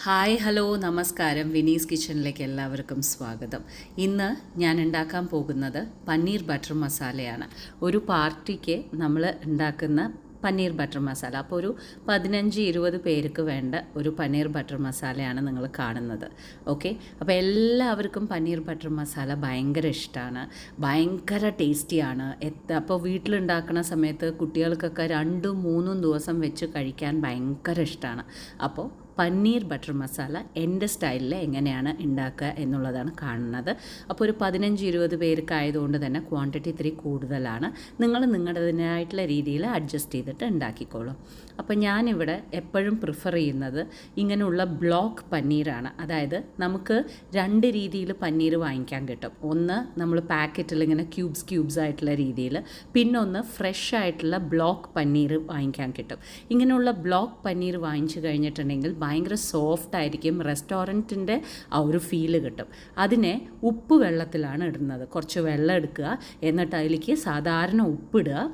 Hi hello നമസ്കാരം. വിനീസ് കിച്ചണിലേക്ക് എല്ലാവർക്കും സ്വാഗതം. ഇന്ന് ഞാൻ ഉണ്ടാക്കാൻ പോകുന്നത് പനീർ ബട്ടർ മസാലയാണ്. ഒരു പാർട്ടിക്ക് നമ്മൾ ഉണ്ടാക്കുന്ന പനീർ ബട്ടർ മസാല. അപ്പോൾ ഒരു 15-20 പേർക്ക് വേണ്ട ഒരു പനീർ ബട്ടർ മസാലയാണ് നിങ്ങൾ കാണുന്നത്. ഓക്കെ, അപ്പോൾ എല്ലാവർക്കും പനീർ ബട്ടർ മസാല ഭയങ്കര ഇഷ്ടമാണ്, ഭയങ്കര ടേസ്റ്റിയാണ്. അപ്പോൾ വീട്ടിലുണ്ടാക്കുന്ന സമയത്ത് കുട്ടികൾക്കൊക്കെ 2-3 ദിവസം വെച്ച് കഴിക്കാൻ ഭയങ്കര ഇഷ്ടമാണ്. അപ്പോൾ പനീർ ബട്ടർ മസാല എൻ്റെ സ്റ്റൈലിൽ എങ്ങനെയാണ് ഉണ്ടാക്കുക എന്നുള്ളതാണ് കാണുന്നത്. അപ്പോൾ ഒരു 15-20 പേർക്കായതുകൊണ്ട് തന്നെ ക്വാണ്ടിറ്റി ഇത്തിരി കൂടുതലാണ്. നിങ്ങൾ നിങ്ങളുടേതായിട്ടുള്ള രീതിയിൽ അഡ്ജസ്റ്റ് ചെയ്തിട്ട് ഉണ്ടാക്കിക്കോളും. അപ്പോൾ ഞാനിവിടെ എപ്പോഴും പ്രിഫർ ചെയ്യുന്നത് ഇങ്ങനെയുള്ള ബ്ലോക്ക് പനീറാണ്. അതായത് നമുക്ക് 2 രീതിയിൽ പനീർ വാങ്ങിക്കാൻ കിട്ടും. ഒന്ന് നമ്മൾ പാക്കറ്റിൽ ഇങ്ങനെ ക്യൂബ്സ് ആയിട്ടുള്ള രീതിയിൽ, പിന്നൊന്ന് ഫ്രഷ് ആയിട്ടുള്ള ബ്ലോക്ക് പനീർ വാങ്ങിക്കാൻ കിട്ടും. ഇങ്ങനെയുള്ള ബ്ലോക്ക് പനീർ വാങ്ങിച്ചു കഴിഞ്ഞിട്ടുണ്ടെങ്കിൽ ഭയങ്കര സോഫ്റ്റ് ആയിരിക്കും, റെസ്റ്റോറൻറ്റിൻ്റെ ആ ഒരു ഫീല് കിട്ടും. അതിനെ ഉപ്പ് വെള്ളത്തിലാണ് ഇടുന്നത്. കുറച്ച് വെള്ളം എടുക്കുക, എന്നിട്ട് അതിലേക്ക് സാധാരണ ഉപ്പിടുക,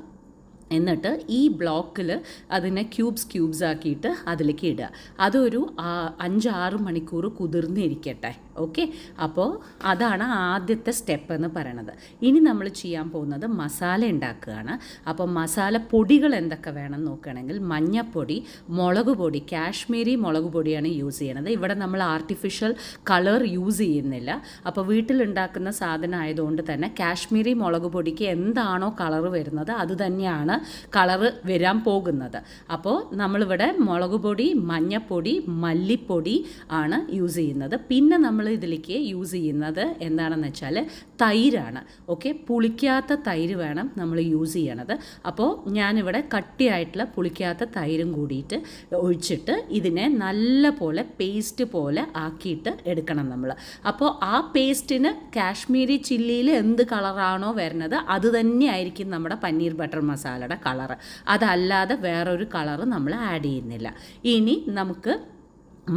എന്നിട്ട് ഈ ബ്ലോക്കിൽ അതിനെ ക്യൂബ്സ് ആക്കിയിട്ട് അതിലേക്ക് ഇടുക. അതൊരു 5-6 മണിക്കൂർ കുതിർന്നിരിക്കട്ടെ. ഓക്കെ, അപ്പോൾ അതാണ് ആദ്യത്തെ സ്റ്റെപ്പ് എന്ന് പറയണത്. ഇനി നമ്മൾ ചെയ്യാൻ പോകുന്നത് മസാല ഉണ്ടാക്കുകയാണ്. അപ്പോൾ മസാല പൊടികൾ എന്തൊക്കെ വേണം നോക്കുകയാണെങ്കിൽ മഞ്ഞൾപ്പൊടി, മുളക് പൊടി, കാശ്മീരി മുളക് പൊടിയാണ് യൂസ് ചെയ്യണത്. ഇവിടെ നമ്മൾ ആർട്ടിഫിഷ്യൽ കളർ യൂസ് ചെയ്യുന്നില്ല. അപ്പോൾ വീട്ടിലുണ്ടാക്കുന്ന സാധനം ആയതുകൊണ്ട് തന്നെ കാശ്മീരി മുളക് പൊടിക്ക് എന്താണോ കളർ വരുന്നത് അത് തന്നെയാണ് കളറ് വരാൻ പോകുന്നത്. അപ്പോൾ നമ്മളിവിടെ മുളക് പൊടി, മഞ്ഞൾപ്പൊടി, മല്ലിപ്പൊടി ആണ് യൂസ് ചെയ്യുന്നത്. പിന്നെ നമ്മൾ ഇതിലേക്ക് യൂസ് ചെയ്യുന്നത് എന്താണെന്ന് വെച്ചാൽ തൈരാണ്. ഓക്കെ, പുളിക്കാത്ത തൈര് വേണം നമ്മൾ യൂസ് ചെയ്യണത്. അപ്പോൾ ഞാനിവിടെ കട്ടിയായിട്ടുള്ള പുളിക്കാത്ത തൈരും കൂടിയിട്ട് ഒഴിച്ചിട്ട് ഇതിനെ നല്ല പോലെ പേസ്റ്റ് പോലെ ആക്കിയിട്ട് എടുക്കണം നമ്മൾ. അപ്പോൾ ആ പേസ്റ്റിന് കാശ്മീരി ചില്ലിയിൽ എന്ത് കളറാണോ വരുന്നത് അത് തന്നെയായിരിക്കും നമ്മുടെ പനീർ ബട്ടർ മസാലയുടെ കളറ്. അതല്ലാതെ വേറൊരു കളറ് നമ്മൾ ആഡ് ചെയ്യുന്നില്ല. ഇനി നമുക്ക്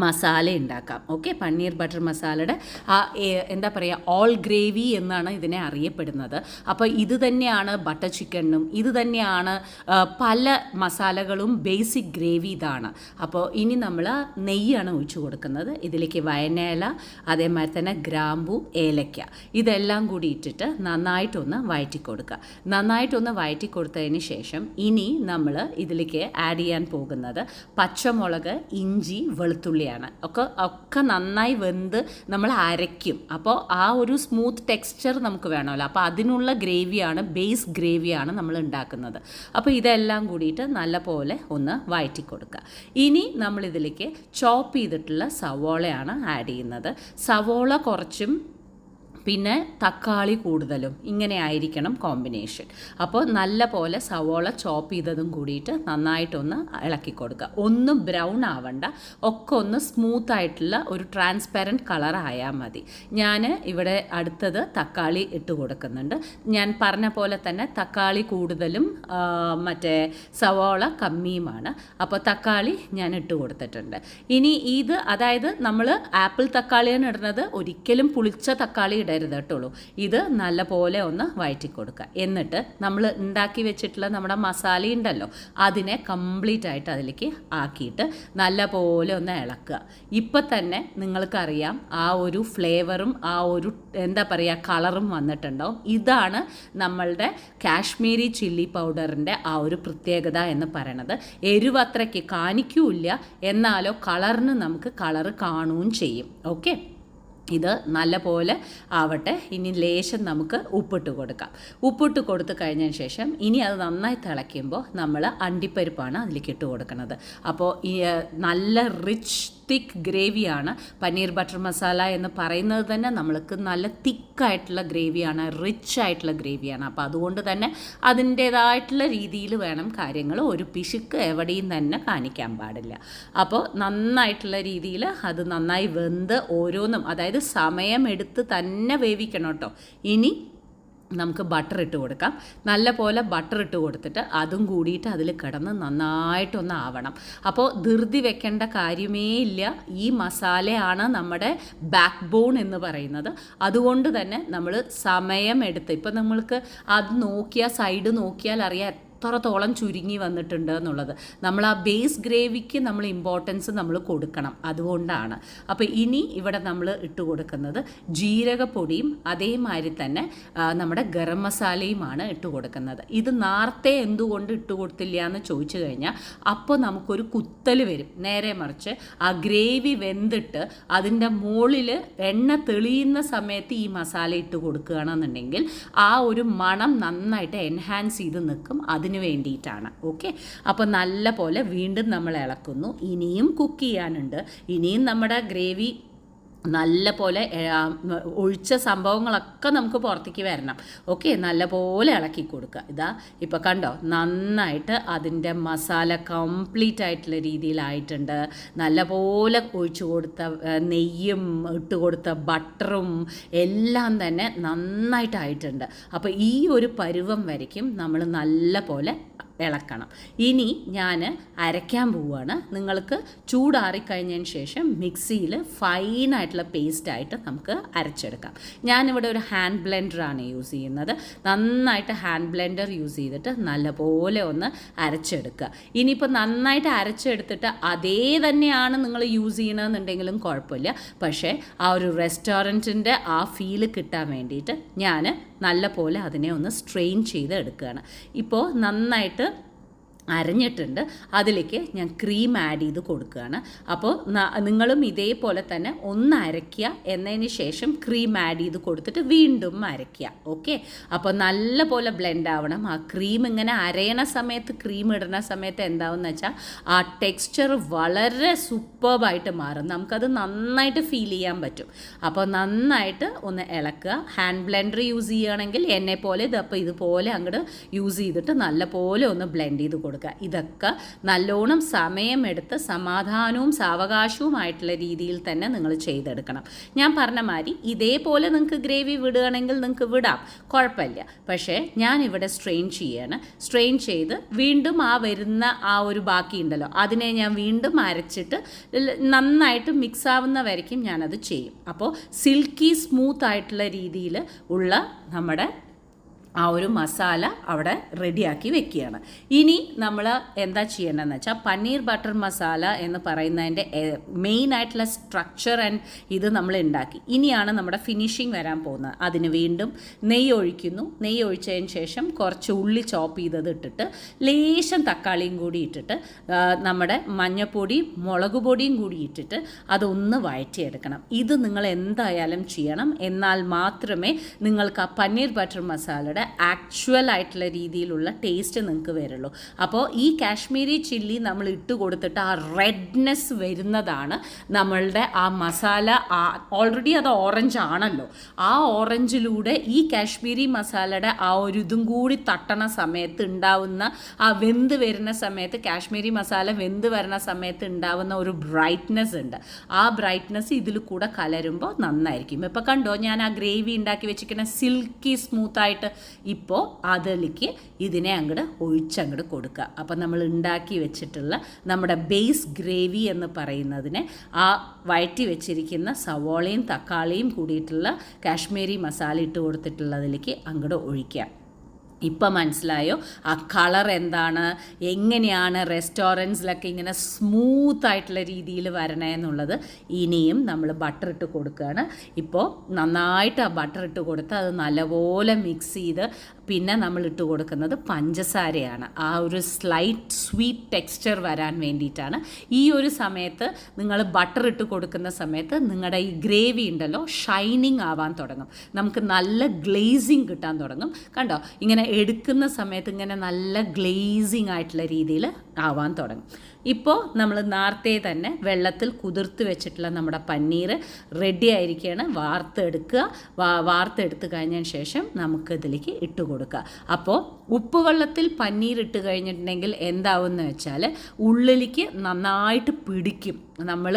മസാല ഉണ്ടാക്കാം. ഓക്കെ, പനീർ ബട്ടർ മസാലയുടെ എന്താ പറയുക, ഓൾ ഗ്രേവി എന്നാണ് ഇതിനെ അറിയപ്പെടുന്നത്. അപ്പോൾ ഇത് തന്നെയാണ് ബട്ടർ ചിക്കനും, ഇത് തന്നെയാണ് പല മസാലകളും ബേസിക് ഗ്രേവി ഇതാണ്. അപ്പോൾ ഇനി നമ്മൾ നെയ്യാണ് ഒഴിച്ചു കൊടുക്കുന്നത്. ഇതിലേക്ക് വയനയില, അതേമാതിരി തന്നെ ഗ്രാമ്പു, ഏലക്ക, ഇതെല്ലാം കൂടി ഇട്ടിട്ട് നന്നായിട്ടൊന്ന് വഴറ്റി കൊടുക്കുക. നന്നായിട്ടൊന്ന് വഴറ്റി കൊടുത്തതിന് ശേഷം ഇനി നമ്മൾ ഇതിലേക്ക് ആഡ് ചെയ്യാൻ പോകുന്നത് പച്ചമുളക്, ഇഞ്ചി, വെളുത്തുള്ളി ഒക്കെ നന്നായി വെന്ത് നമ്മൾ അരയ്ക്കും. അപ്പോൾ ആ ഒരു സ്മൂത്ത് ടെക്സ്ചർ നമുക്ക് വേണമല്ലോ. അപ്പോൾ അതിനുള്ള ഗ്രേവിയാണ്, ബേസ് ഗ്രേവിയാണ് നമ്മൾ ഉണ്ടാക്കുന്നത്. അപ്പോൾ ഇതെല്ലാം കൂടിയിട്ട് നല്ല പോലെ ഒന്ന് വഴറ്റി കൊടുക്കുക. ഇനി നമ്മളിതിലേക്ക് ചോപ്പ് ചെയ്തിട്ടുള്ള സവോളയാണ് ആഡ് ചെയ്യുന്നത്. സവോള കുറച്ചും പിന്നെ തക്കാളി കൂടുതലും, ഇങ്ങനെ ആയിരിക്കണം കോമ്പിനേഷൻ. അപ്പോൾ നല്ല പോലെ സവോള ചോപ്പ് ചെയ്തതും കൂടിയിട്ട് നന്നായിട്ടൊന്ന് ഇളക്കി കൊടുക്കുക. ഒന്നും ബ്രൗൺ ആവണ്ട, ഒക്കെ ഒന്ന് സ്മൂത്ത് ആയിട്ടുള്ള ഒരു ട്രാൻസ്പെറൻറ്റ് കളർ ആയാൽ മതി. ഞാൻ ഇവിടെ അടുത്തത് തക്കാളി ഇട്ട് കൊടുക്കുന്നുണ്ട്. ഞാൻ പറഞ്ഞ പോലെ തന്നെ തക്കാളി കൂടുതലും മറ്റേ സവോള കമ്മിയുമാണ്. അപ്പോൾ തക്കാളി ഞാൻ ഇട്ട് കൊടുത്തിട്ടുണ്ട്. ഇനി ഇത്, അതായത് നമ്മൾ ആപ്പിൾ തക്കാളിയാണ് ഇടുന്നത്, ഒരിക്കലും പുളിച്ച തക്കാളി ഇടരുതട്ടുള്ളൂ. ഇത് നല്ല പോലെ ഒന്ന് വഴറ്റി കൊടുക്കുക. എന്നിട്ട് നമ്മൾ ഉണ്ടാക്കി വെച്ചിട്ടുള്ള നമ്മുടെ മസാല ഉണ്ടല്ലോ, അതിനെ കംപ്ലീറ്റ് ആയിട്ട് അതിലേക്ക് ആക്കിയിട്ട് നല്ല പോലെ ഒന്ന് ഇളക്കുക. ഇപ്പം തന്നെ നിങ്ങൾക്കറിയാം ആ ഒരു ഫ്ലേവറും ആ ഒരു എന്താ പറയുക കളറും വന്നിട്ടുണ്ടാവും. ഇതാണ് നമ്മളുടെ കാശ്മീരി ചില്ലി പൗഡറിൻ്റെ ആ ഒരു പ്രത്യേകത എന്ന് പറയണത്. എരിവ് അത്രയ്ക്ക് കാണിക്കൂല്ല, എന്നാലോ കളറിന് നമുക്ക് കളറ് കാണുകയും ചെയ്യും. ഓക്കെ, ഇത് നല്ല പോലെ ആവട്ടെ. ഇനി ലേശം നമുക്ക് ഉപ്പിട്ട് കൊടുക്കാം. ഉപ്പിട്ട് കൊടുത്തു കഴിഞ്ഞതിന് ശേഷം ഇനി അത് നന്നായി തിളയ്ക്കുമ്പോൾ നമ്മൾ അണ്ടിപ്പരിപ്പാണ് അതിലേക്ക് ഇട്ട് കൊടുക്കുന്നത്. അപ്പോൾ ഈ നല്ല റിച്ച് തിക്ക് ഗ്രേവിയാണ് പനീർ ബട്ടർ മസാല എന്ന് പറയുന്നത് തന്നെ. നമ്മൾക്ക് നല്ല തിക്കായിട്ടുള്ള ഗ്രേവിയാണ്, റിച്ച് ആയിട്ടുള്ള ഗ്രേവിയാണ്. അപ്പോൾ അതുകൊണ്ട് തന്നെ അതിൻ്റേതായിട്ടുള്ള രീതിയിൽ വേണം കാര്യങ്ങൾ. ഒരു പിശുക്ക് എവിടെയും തന്നെ കാണിക്കാൻ പാടില്ല. അപ്പോൾ നന്നായിട്ടുള്ള രീതിയിൽ അത് നന്നായി വെന്ത് ഓരോന്നും, അതായത് സമയമെടുത്ത് തന്നെ വേവിക്കണം കേട്ടോ. ഇനി നമുക്ക് ബട്ടർ ഇട്ട് കൊടുക്കാം. നല്ല പോലെ ബട്ടർ ഇട്ട് കൊടുത്തിട്ട് അതും കൂടിയിട്ട് അതിൽ കിടന്ന് നന്നായിട്ടൊന്ന് ആവണം. അപ്പോൾ ധൃതി വെക്കേണ്ട കാര്യമേ ഇല്ല. ഈ മസാലയാണ് നമ്മുടെ ബാക്ക് ബോൺ എന്ന് പറയുന്നത്. അതുകൊണ്ട് തന്നെ നമ്മൾ സമയമെടുത്ത്, ഇപ്പം നമ്മൾക്ക് അത് നോക്കിയാൽ, സൈഡ് നോക്കിയാൽ അറിയാം എത്രത്തോളം ചുരുങ്ങി വന്നിട്ടുണ്ട് എന്നുള്ളത്. നമ്മൾ ആ ബേസ് ഗ്രേവിക്ക് നമ്മൾ ഇമ്പോർട്ടൻസ് നമ്മൾ കൊടുക്കണം, അതുകൊണ്ടാണ്. അപ്പോൾ ഇനി ഇവിടെ നമ്മൾ ഇട്ട് കൊടുക്കുന്നത് ജീരകപ്പൊടിയും അതേമാതിരി തന്നെ നമ്മുടെ ഗരം മസാലയുമാണ് ഇട്ട് കൊടുക്കുന്നത്. ഇത് നേരത്തെ എന്തുകൊണ്ട് ഇട്ട് കൊടുത്തില്ല എന്ന് ചോദിച്ചു കഴിഞ്ഞാൽ അപ്പോൾ നമുക്കൊരു കുത്തൽ വരും. നേരെ മറിച്ച് ആ ഗ്രേവി വെന്തിട്ട് അതിൻ്റെ മുകളിൽ എണ്ണ തെളിയുന്ന സമയത്ത് ഈ മസാല ഇട്ട് കൊടുക്കുകയാണെന്നുണ്ടെങ്കിൽ ആ ഒരു മണം നന്നായിട്ട് എൻഹാൻസ് ചെയ്ത് നിൽക്കും. അതിന് വേണ്ടിയിട്ടാണ്. ഓക്കെ, അപ്പോൾ നല്ല പോലെ വീണ്ടും നമ്മൾ ഇളക്കുന്നു. ഇനിയും കുക്ക് ചെയ്യാനുണ്ട്. ഇനിയും നമ്മുടെ ഗ്രേവി നല്ല പോലെ ഒഴിച്ച സംഭവങ്ങളൊക്കെ നമുക്ക് പുറത്തേക്ക് വരണം. ഓക്കെ, നല്ല പോലെ ഇളക്കി കൊടുക്കുക. ഇതാ ഇപ്പോൾ കണ്ടോ, നന്നായിട്ട് അതിൻ്റെ മസാല കംപ്ലീറ്റ് ആയിട്ടുള്ള രീതിയിലായിട്ടുണ്ട്. നല്ല പോലെ ഒഴിച്ചു കൊടുത്ത നെയ്യും ഇട്ട് കൊടുത്ത ബട്ടറും എല്ലാം തന്നെ നന്നായിട്ടായിട്ടുണ്ട്. അപ്പോൾ ഈ ഒരു പരുവം വരയ്ക്കും നമ്മൾ നല്ല പോലെ ഇളക്കണം. ഇനി ഞാൻ അരയ്ക്കാൻ പോവുകയാണ്. നിങ്ങൾക്ക് ചൂടാറിക്കഴിഞ്ഞതിന് ശേഷം മിക്സിയിൽ ഫൈനായിട്ടുള്ള പേസ്റ്റായിട്ട് നമുക്ക് അരച്ചെടുക്കാം. ഞാനിവിടെ ഒരു ഹാൻഡ് ബ്ലെൻഡറാണ് യൂസ് ചെയ്യുന്നത്. നന്നായിട്ട് ഹാൻഡ് ബ്ലെൻഡർ യൂസ് ചെയ്തിട്ട് നല്ലപോലെ ഒന്ന് അരച്ചെടുക്കുക. ഇനിയിപ്പോൾ നന്നായിട്ട് അരച്ചെടുത്തിട്ട് അതേ തന്നെയാണ് നിങ്ങൾ യൂസ് ചെയ്യണമെന്നുണ്ടെങ്കിലും കുഴപ്പമില്ല. പക്ഷേ ആ ഒരു റെസ്റ്റോറൻറ്റിൻ്റെ ആ ഫീല് കിട്ടാൻ വേണ്ടിയിട്ട് ഞാൻ നല്ല പോലെ അതിനെ ഒന്ന് സ്ട്രെയിൻ ചെയ്ത് എടുക്കുകയാണ്. ഇപ്പോൾ നന്നായിട്ട് അരഞ്ഞിട്ടുണ്ട്. അതിലേക്ക് ഞാൻ ക്രീം ആഡ് ചെയ്ത് കൊടുക്കുകയാണ്. അപ്പോൾ നിങ്ങളും ഇതേപോലെ തന്നെ ഒന്ന് അരയ്ക്കുക, എന്നതിന് ശേഷം ക്രീം ആഡ് ചെയ്ത് കൊടുത്തിട്ട് വീണ്ടും അരയ്ക്കുക. ഓക്കെ, അപ്പോൾ നല്ല പോലെ ബ്ലെൻഡ് ആവണം. ആ ക്രീം ഇങ്ങനെ അരയണ സമയത്ത്, ക്രീം ഇടുന്ന സമയത്ത് എന്താവെന്ന് വെച്ചാൽ ആ ടെക്സ്ചർ വളരെ സൂപ്പർബായിട്ട് മാറും. നമുക്കത് നന്നായിട്ട് ഫീൽ ചെയ്യാൻ പറ്റും. അപ്പോൾ നന്നായിട്ട് ഒന്ന് ഇളക്കുക. ഹാൻഡ് ബ്ലെൻഡർ യൂസ് ചെയ്യുകയാണെങ്കിൽ എന്നെ പോലെ അപ്പോൾ ഇതുപോലെ അങ്ങോട്ട് യൂസ് ചെയ്തിട്ട് നല്ല പോലെ ഒന്ന് ബ്ലെൻഡ് ചെയ്ത് കൊടുക്കുക. ഇതൊക്കെ നല്ലോണം സമയമെടുത്ത് സമാധാനവും സാവകാശവുമായിട്ടുള്ള രീതിയിൽ തന്നെ നിങ്ങൾ ചെയ്തെടുക്കണം. ഞാൻ പറഞ്ഞ മാതിരി ഇതേപോലെ നിങ്ങൾക്ക് ഗ്രേവി വിടുകയാണെങ്കിൽ നിങ്ങൾക്ക് വിടാം, കുഴപ്പമില്ല. പക്ഷേ ഞാനിവിടെ സ്ട്രെയിൻ ചെയ്യാണ്. സ്ട്രെയിൻ ചെയ്ത് വീണ്ടും ആ വരുന്ന ആ ഒരു ബാക്കി ഉണ്ടല്ലോ, അതിനെ ഞാൻ വീണ്ടും അരച്ചിട്ട് നന്നായിട്ട് മിക്സ് ആവുന്ന വരയ്ക്കും ഞാനത് ചെയ്യും. അപ്പോൾ സിൽക്കി സ്മൂത്ത് ആയിട്ടുള്ള രീതിയിൽ ഉള്ള നമ്മുടെ ആ ഒരു മസാല അവിടെ റെഡിയാക്കി വെക്കുകയാണ്. ഇനി നമ്മൾ എന്താ ചെയ്യേണ്ടതെന്ന് വെച്ചാൽ പനീർ ബട്ടർ മസാല എന്ന് പറയുന്നതിൻ്റെ മെയിനായിട്ടുള്ള സ്ട്രക്ചർ ആൻഡ് ഇത് നമ്മൾ ഉണ്ടാക്കി. ഇനിയാണ് നമ്മുടെ ഫിനിഷിങ് വരാൻ പോകുന്നത്. അതിന് വീണ്ടും നെയ്യ് ഒഴിക്കുന്നു. നെയ്യ് ഒഴിച്ചതിന് ശേഷം കുറച്ച് ഉള്ളി ചോപ്പ് ചെയ്തത് ഇട്ടിട്ട് ലേശം തക്കാളിയും കൂടി ഇട്ടിട്ട് നമ്മുടെ മഞ്ഞൾപ്പൊടിയും മുളക് പൊടിയും കൂടി ഇട്ടിട്ട് അതൊന്ന് വഴറ്റിയെടുക്കണം. ഇത് നിങ്ങൾ എന്തായാലും ചെയ്യണം. എന്നാൽ മാത്രമേ നിങ്ങൾക്ക് ആ പനീർ ബട്ടർ മസാലയുടെ ആക്ച്വൽ ആയിട്ടുള്ള രീതിയിലുള്ള ടേസ്റ്റ് നിങ്ങൾക്ക് വരുള്ളൂ. അപ്പോൾ ഈ കാശ്മീരി ചില്ലി നമ്മൾ ഇട്ട് കൊടുത്തിട്ട് ആ റെഡ്നെസ് വരുന്നതാണ് നമ്മളുടെ ആ മസാല. ഓൾറെഡി അത് ഓറഞ്ച് ആണല്ലോ, ആ ഓറഞ്ചിലൂടെ ഈ കാശ്മീരി മസാലയുടെ ആ ഒരു ഇതും കൂടി തട്ടണ സമയത്ത് ഉണ്ടാവുന്ന ആ വെന്ത് വരുന്ന സമയത്ത്, കാശ്മീരി മസാല വെന്ത് വരുന്ന സമയത്ത് ഉണ്ടാവുന്ന ഒരു ബ്രൈറ്റ്നെസ് ഉണ്ട്. ആ ബ്രൈറ്റ്നെസ് ഇതിൽ കൂടെ കലരുമ്പോൾ നന്നായിരിക്കും. ഇപ്പോൾ കണ്ടോ, ഞാൻ ആ ഗ്രേവി ഉണ്ടാക്കി വെച്ചിരിക്കുന്ന സിൽക്കി സ്മൂത്തായിട്ട് ഇപ്പോൾ അതിലേക്ക് ഇതിനെ അങ്ങോട്ട് ഒഴിച്ചങ്ങോട്ട് കൊടുക്കുക. അപ്പോൾ നമ്മൾ ഉണ്ടാക്കി വെച്ചിട്ടുള്ള നമ്മുടെ ബേസ് ഗ്രേവി എന്ന് പറയുന്നതിനെ ആ വഴറ്റി വെച്ചിരിക്കുന്ന സവോളയും തക്കാളിയും കൂടിയിട്ടുള്ള കാശ്മീരി മസാല ഇട്ട് കൊടുത്തിട്ടുള്ളതിലേക്ക് അങ്ങോട്ട് ഒഴിക്കുക. ഇപ്പം മനസ്സിലായോ ആ കളർ എന്താണ്, എങ്ങനെയാണ് റെസ്റ്റോറൻറ്റ്സിലൊക്കെ ഇങ്ങനെ സ്മൂത്തായിട്ടുള്ള രീതിയിൽ വരണേ എന്നുള്ളത്. ഇനിയും നമ്മൾ ബട്ടർ ഇട്ട് കൊടുക്കുകയാണ്. ഇപ്പോൾ നന്നായിട്ട് ആ ബട്ടർ ഇട്ട് കൊടുത്ത് അത് നല്ലപോലെ മിക്സ് ചെയ്ത് പിന്നെ നമ്മൾ ഇട്ട് കൊടുക്കുന്നത് പഞ്ചസാരയാണ്. ആ ഒരു സ്ലൈറ്റ് സ്വീറ്റ് ടെക്സ്ചർ വരാൻ വേണ്ടിയിട്ടാണ്. ഈ ഒരു സമയത്ത് നിങ്ങൾ ബട്ടർ ഇട്ട് കൊടുക്കുന്ന സമയത്ത് നിങ്ങളുടെ ഈ ഗ്രേവി ഉണ്ടല്ലോ ഷൈനിങ് ആവാൻ തുടങ്ങും. നമുക്ക് നല്ല ഗ്ലേസിങ് കിട്ടാൻ തുടങ്ങും. കണ്ടോ, ഇങ്ങനെ എടുക്കുന്ന സമയത്ത് ഇങ്ങനെ നല്ല ഗ്ലേസിങ് ആയിട്ടുള്ള രീതിയിൽ ആവാൻ തുടങ്ങും. ഇപ്പോൾ നമ്മൾ നേരത്തെ തന്നെ വെള്ളത്തിൽ കുതിർത്ത് വെച്ചിട്ടുള്ള നമ്മുടെ പനീർ റെഡി ആയിരിക്കുകയാണ്. വാർത്തെടുക്കുക. വാർത്തെടുത്ത് കഴിഞ്ഞതിന് ശേഷം നമുക്കിതിലേക്ക് ഇട്ട് കൊടുക്കുക. അപ്പോൾ ഉപ്പ് വെള്ളത്തിൽ പനീർ ഇട്ട് കഴിഞ്ഞിട്ടുണ്ടെങ്കിൽ എന്താവുമെന്ന് വെച്ചാൽ ഉള്ളിലേക്ക് നന്നായിട്ട് പിടിക്കും. നമ്മൾ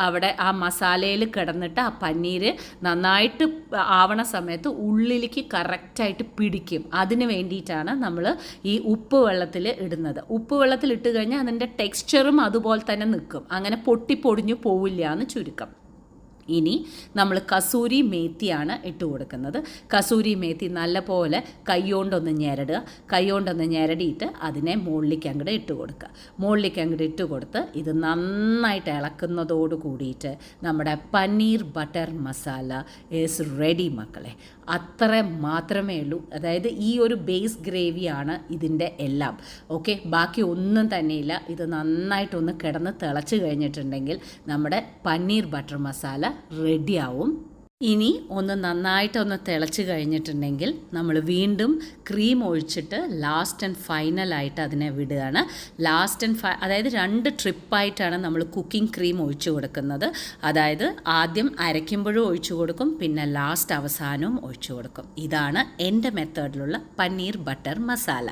അവിടെ ആ മസാലയിൽ കിടന്നിട്ട് ആ പനീർ നന്നായിട്ട് ആവണ സമയത്ത് ഉള്ളിലേക്ക് കറക്റ്റായിട്ട് പിടിക്കും. അതിന് വേണ്ടിയിട്ടാണ് നമ്മൾ ഈ ഉപ്പ് വെള്ളത്തിൽ ഇടുന്നത്. ഉപ്പ് വെള്ളത്തിൽ ഇട്ട് കഴിഞ്ഞാൽ അതിൻ്റെ ടെക്സ്ചറും അതുപോലെ തന്നെ നിൽക്കും. അങ്ങനെ പൊട്ടിപ്പൊടിഞ്ഞു പോവില്ല എന്ന് ചുരുക്കം. ഇനി നമ്മൾ കസൂരി മേത്തിയാണ് ഇട്ട് കൊടുക്കുന്നത്. കസൂരി മേത്തി നല്ലപോലെ കൈകൊണ്ടൊന്ന് ഞെരടുക. കൈകൊണ്ടൊന്ന് ഞെരടിയിട്ട് അതിനെ മുകളിലേക്ക് അങ്ങോട്ട് ഇട്ട് കൊടുക്കുക. മുകളിലേക്ക് അങ്ങോട്ട് ഇട്ട് കൊടുത്ത് ഇത് നന്നായിട്ട് ഇളക്കുന്നതോട് കൂടിയിട്ട് നമ്മുടെ paneer butter masala is ready മക്കളെ. അത്ര മാത്രമേ ഉള്ളൂ. അതായത് ഈ ഒരു ബേസ് ഗ്രേവിയാണ് ഇതിൻ്റെ എല്ലാം. ഓക്കെ, ബാക്കി ഒന്നും തന്നെയില്ല. ഇത് നന്നായിട്ടൊന്ന് കിടന്ന് തിളച്ച് കഴിഞ്ഞിട്ടുണ്ടെങ്കിൽ നമ്മുടെ പനീർ ബട്ടർ മസാല റെഡിയാവും. ഇനി ഒന്ന് നന്നായിട്ടൊന്ന് തിളച്ച് കഴിഞ്ഞിട്ടുണ്ടെങ്കിൽ നമ്മൾ വീണ്ടും ക്രീം ഒഴിച്ചിട്ട് ലാസ്റ്റ് ആൻഡ് ഫൈനലായിട്ട് അതിനെ വിടുകയാണ്. അതായത് 2 ട്രിപ്പായിട്ടാണ് നമ്മൾ കുക്കിംഗ് ക്രീം ഒഴിച്ചു കൊടുക്കുന്നത്. അതായത് ആദ്യം അരയ്ക്കുമ്പോഴും ഒഴിച്ചു കൊടുക്കും, പിന്നെ ലാസ്റ്റ് അവസാനവും ഒഴിച്ചു കൊടുക്കും. ഇതാണ് എൻ്റെ മെത്തേഡിലുള്ള പനീർ ബട്ടർ മസാല.